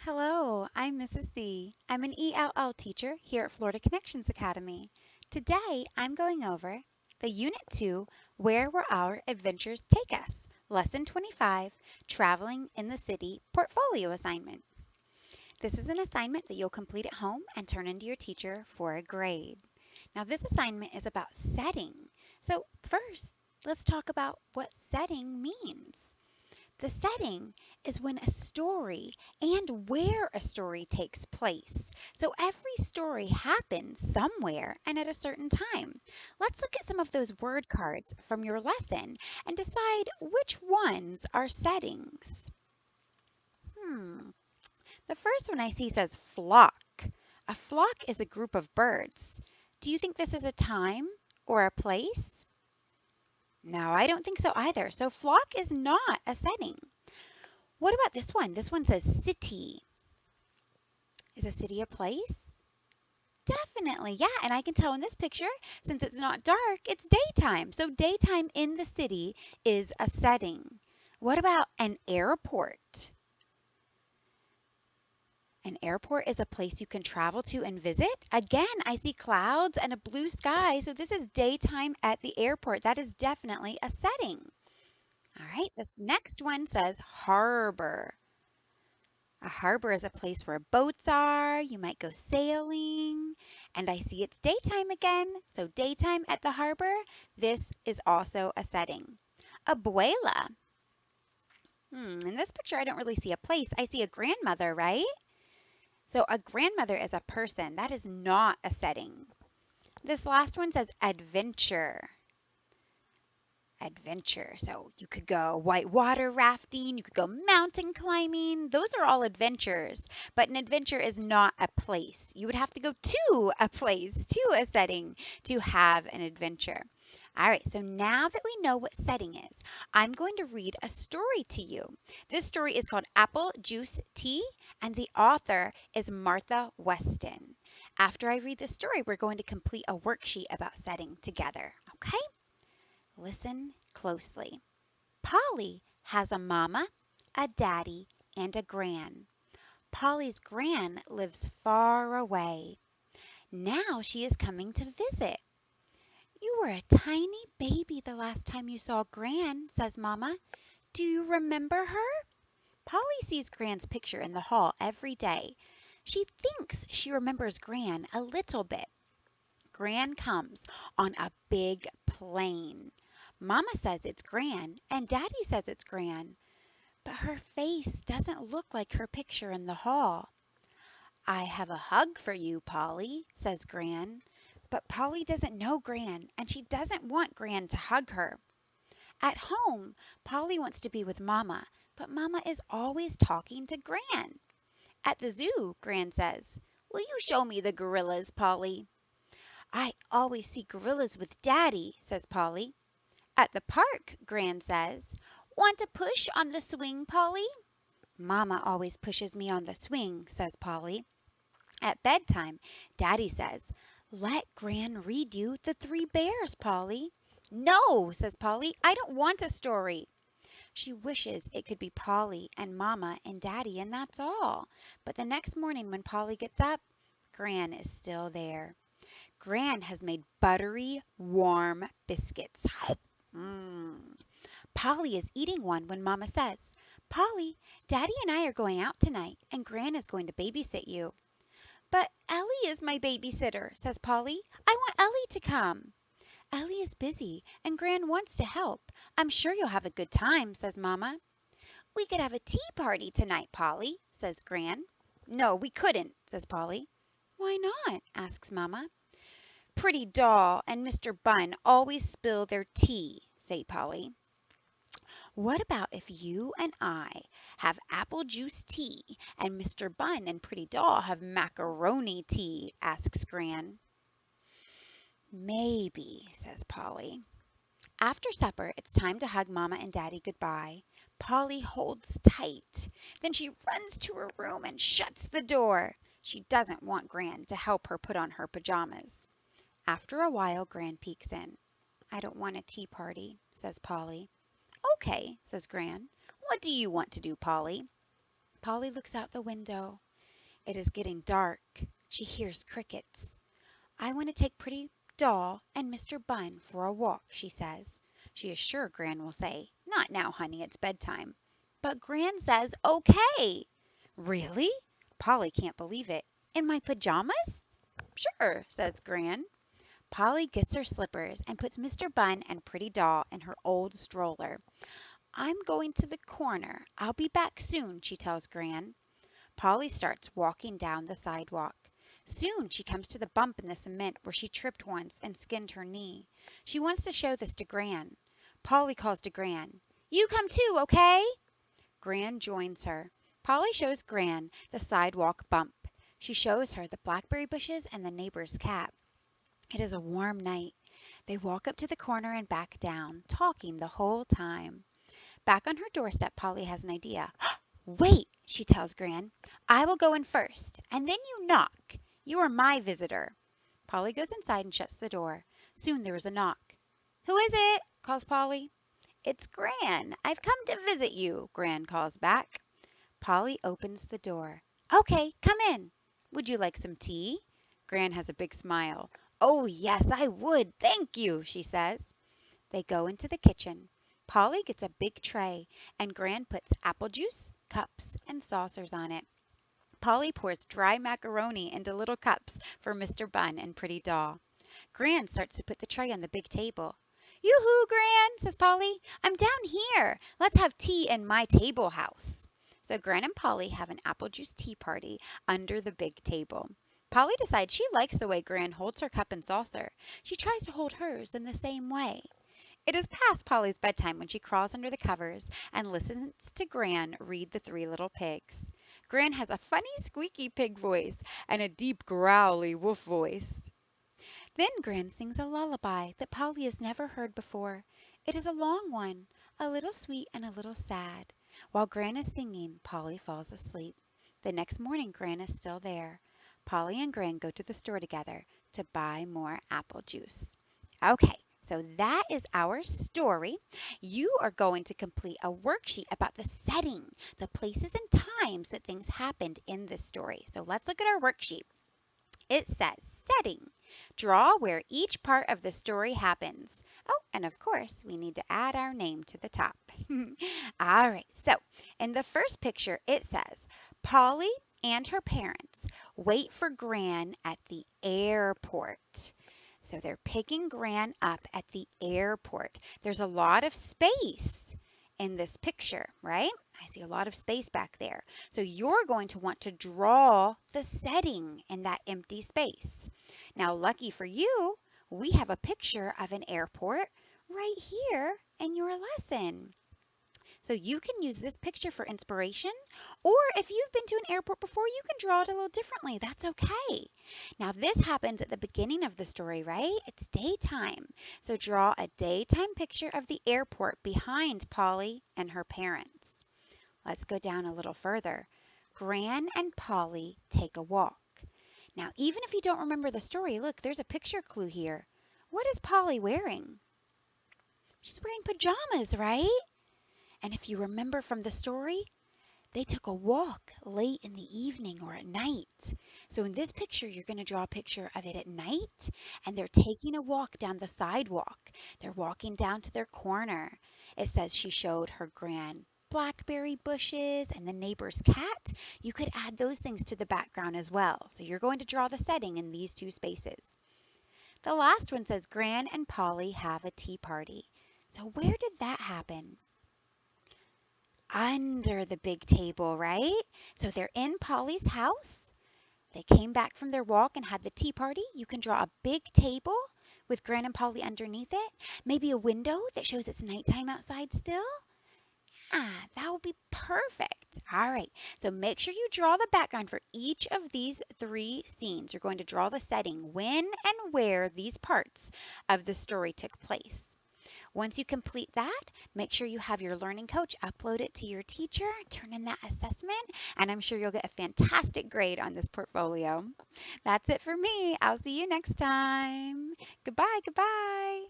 Hello, I'm Mrs. C. I'm an ELL teacher here at Florida Connections Academy. Today I'm going over the Unit 2 Where Will Our Adventures Take Us? Lesson 25 Traveling in the City Portfolio Assignment. This is an assignment that you'll complete at home and turn into your teacher for a grade. Now, this assignment is about setting. So, first, let's talk about what setting means. The setting is when a story and where a story takes place. So every story happens somewhere and at a certain time. Let's look at some of those word cards from your lesson and decide which ones are settings. Hmm. The first one I see says flock. A flock is a group of birds. Do you think this is a time or a place? No, I don't think so either. So flock is not a setting. What about this one? This one says city. Is a city a place? Definitely, yeah. And I can tell in this picture, since it's not dark, it's daytime. So daytime in the city is a setting. What about an airport? An airport is a place you can travel to and visit. Again, I see clouds and a blue sky. So this is daytime at the airport. That is definitely a setting. All right, this next one says harbor. A harbor is a place where boats are. You might go sailing. And I see it's daytime again. So daytime at the harbor. This is also a setting. Abuela. In this picture, I don't really see a place. I see a grandmother, right? So a grandmother is a person. That is not a setting. This last one says adventure. Adventure. So you could go whitewater rafting, you could go mountain climbing. Those are all adventures. But an adventure is not a place. You would have to go to a place, to a setting to have an adventure. All right, so now that we know what setting is, I'm going to read a story to you. This story is called Apple Juice Tea, and the author is Martha Weston. After I read the story, we're going to complete a worksheet about setting together, okay? Listen closely. Polly has a mama, a daddy, and a gran. Polly's gran lives far away. Now she is coming to visit. You were a tiny baby the last time you saw Gran, says Mama. Do you remember her? Polly sees Gran's picture in the hall every day. She thinks she remembers Gran a little bit. Gran comes on a big plane. Mama says it's Gran, and Daddy says it's Gran, but her face doesn't look like her picture in the hall. I have a hug for you, Polly, says Gran. But Polly doesn't know Gran, and she doesn't want Gran to hug her. At home, Polly wants to be with Mama, but Mama is always talking to Gran. At the zoo, Gran says, Will you show me the gorillas, Polly? I always see gorillas with Daddy, says Polly. At the park, Gran says, Want to push on the swing, Polly? Mama always pushes me on the swing, says Polly. At bedtime, Daddy says, Let Gran read you The Three Bears, Polly. No, says Polly, I don't want a story. She wishes it could be Polly and Mama and Daddy, and that's all. But the next morning when Polly gets up, Gran is still there. Gran has made buttery, warm biscuits. Mmm. Polly is eating one when Mama says, Polly, Daddy and I are going out tonight, and Gran is going to babysit you. But Ellie is my babysitter, says Polly. I want Ellie to come. Ellie is busy, and Gran wants to help. I'm sure you'll have a good time, says Mama. We could have a tea party tonight, Polly, says Gran. No, we couldn't, says Polly. Why not? asks Mama. Pretty Doll and Mr. Bun always spill their tea, say Polly. What about if you and I have apple juice tea and Mr. Bun and Pretty Doll have macaroni tea? Asks Gran. Maybe, says Polly. After supper, it's time to hug Mama and Daddy goodbye. Polly holds tight. Then she runs to her room and shuts the door. She doesn't want Gran to help her put on her pajamas. After a while, Gran peeks in. I don't want a tea party, says Polly. Okay, says Gran. What do you want to do, Polly? Polly looks out the window. It is getting dark. She hears crickets. I want to take Pretty Doll and Mr. Bun for a walk, she says. She is sure Gran will say, "Not now, honey, it's bedtime." But Gran says, "Okay." Really? Polly can't believe it. In my pajamas? Sure, says Gran. Polly gets her slippers and puts Mr. Bun and Pretty Doll in her old stroller. I'm going to the corner. I'll be back soon, she tells Gran. Polly starts walking down the sidewalk. Soon she comes to the bump in the cement where she tripped once and skinned her knee. She wants to show this to Gran. Polly calls to Gran, "You come too, okay?" Gran joins her. Polly shows Gran the sidewalk bump. She shows her the blackberry bushes and the neighbor's cat. It is a warm night. They walk up to the corner and back down, talking the whole time. Back on her doorstep, Polly has an idea. "Wait," she tells Gran. "I will go in first, and then you knock. You are my visitor." Polly goes inside and shuts the door. Soon there is a knock. "Who is it?" calls Polly. "It's Gran. I've come to visit you," Gran calls back. Polly opens the door. "Okay, come in. Would you like some tea?" Gran has a big smile. "Oh, yes, I would. Thank you," she says. They go into the kitchen. Polly gets a big tray, and Gran puts apple juice, cups, and saucers on it. Polly pours dry macaroni into little cups for Mr. Bun and Pretty Doll. Gran starts to put the tray on the big table. "Yoo-hoo, Gran," says Polly. "I'm down here. Let's have tea in my table house." So Gran and Polly have an apple juice tea party under the big table. Polly decides she likes the way Gran holds her cup and saucer. She tries to hold hers in the same way. It is past Polly's bedtime when she crawls under the covers and listens to Gran read The Three Little Pigs. Gran has a funny squeaky pig voice and a deep growly wolf voice. Then Gran sings a lullaby that Polly has never heard before. It is a long one, a little sweet and a little sad. While Gran is singing, Polly falls asleep. The next morning Gran is still there. Polly and Gran go to the store together to buy more apple juice. Okay, so that is our story. You are going to complete a worksheet about the setting, the places and times that things happened in this story. So let's look at our worksheet. It says setting. Draw where each part of the story happens. Oh, and of course, we need to add our name to the top. All right, so in the first picture, it says Polly and her parents wait for Gran at the airport. So they're picking Gran up at the airport. There's a lot of space in this picture, right? I see a lot of space back there. So you're going to want to draw the setting in that empty space. Now, lucky for you, we have a picture of an airport right here in your lesson. So you can use this picture for inspiration, or if you've been to an airport before, you can draw it a little differently. That's okay. Now this happens at the beginning of the story, right? It's daytime. So draw a daytime picture of the airport behind Polly and her parents. Let's go down a little further. Gran and Polly take a walk. Now, even if you don't remember the story, look, there's a picture clue here. What is Polly wearing? She's wearing pajamas, right? And if you remember from the story, they took a walk late in the evening or at night. So in this picture, you're going to draw a picture of it at night, and they're taking a walk down the sidewalk. They're walking down to their corner. It says she showed her Gran blackberry bushes and the neighbor's cat. You could add those things to the background as well. So you're going to draw the setting in these two spaces. The last one says Gran and Polly have a tea party. So where did that happen? Under the big table, right? So they're in Polly's house. They came back from their walk and had the tea party. You can draw a big table with Gran and Polly underneath it. Maybe a window that shows it's nighttime outside still. Ah, that would be perfect. All right, so make sure you draw the background for each of these three scenes. You're going to draw the setting, when and where these parts of the story took place. Once you complete that, make sure you have your learning coach upload it to your teacher, turn in that assessment, and I'm sure you'll get a fantastic grade on this portfolio. That's it for me. I'll see you next time. Goodbye, goodbye.